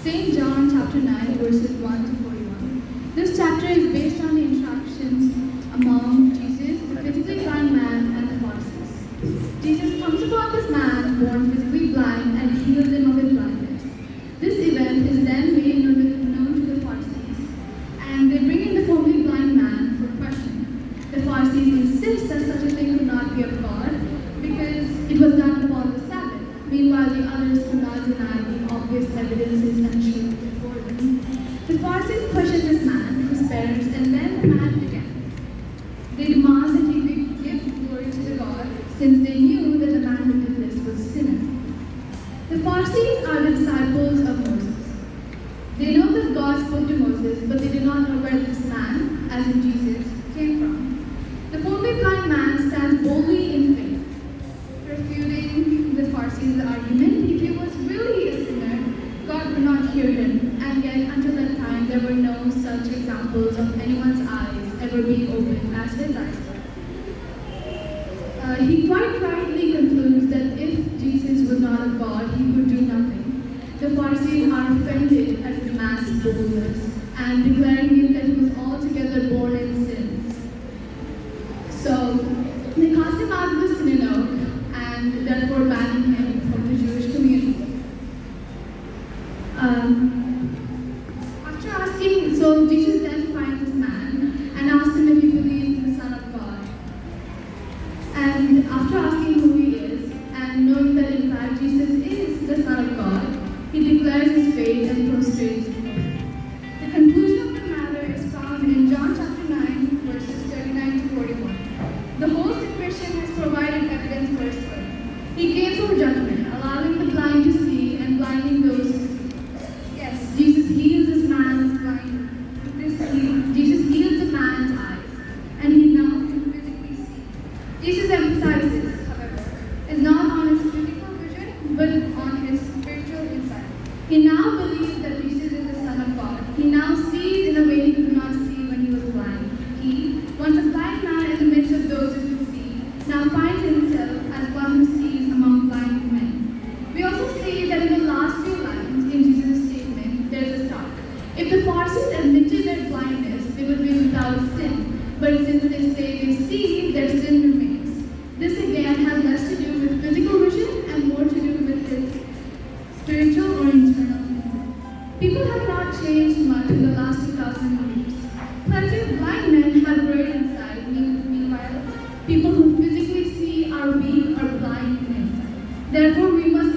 St. John chapter 9 verses 1 to 41. This chapter is based on the interactions among Jesus, the physically blind man, and the Pharisees. Jesus comes upon this man born physically blind and heals him of his blindness. This event is then made known to the Pharisees, and they bring in the formerly blind man for questioning. The Pharisees insist that such a thing could not be of God because it was done upon the Sabbath. Meanwhile, the others could not deny the obvious evidences and truth before them. The Pharisees question this man, his parents, and then the man again. They demand that he give glory to the God, since they knew that the man who did this was a sinner. The Pharisees are the disciples of Moses. They know that God spoke to Moses, but they do not know where this man, as in Jesus, came from. The formerly blind man stands boldly in faith, refuting the Pharisees' argument. If he was really a sinner, God would not hear him, and yet until that time there were no such examples of anyone's eyes ever being opened as his eyes were. He quite rightly concludes that if Jesus was not of God, he could do nothing. The Pharisees are offended at his man's boldness and declaring him that he was altogether born in sins. So they cast him out of the synagogue and therefore banning him from the Jewish community. So Jesus then finds this man and asks him if he believes in the Son of God. And after asking who he is, and knowing that in fact Jesus is the Son of God, he declares his faith and prostrates before him. The conclusion of the matter is found in John chapter 9, verses 39 to 41. The whole situation has provided evidence for his word. He came for judgment, allowing the blind to see and blinding those who see. Yes, Jesus heals this man's blindness. Jesus heals the man's eyes, and he now can physically see. Jesus emphasizes, however, is not on his physical vision, but on his spiritual insight. He now believes that Jesus is the Son of God. He now sees in a way he could not see when he was blind. He, once a blind man in the midst of those who could see, now finds himself as one who sees among blind men. We also see that in the last few lines in Jesus' statement, there is a start. If the Pharisees admitted their blindness, they would be without sin. But since they say they see, their sin remains. This again has less to do with physical vision and more to do with his spiritual or internal insight. People have not changed much in the last 2,000 years. Plenty of blind men have great insight. Meanwhile, people who physically see are weak or blind in insight. Therefore, we must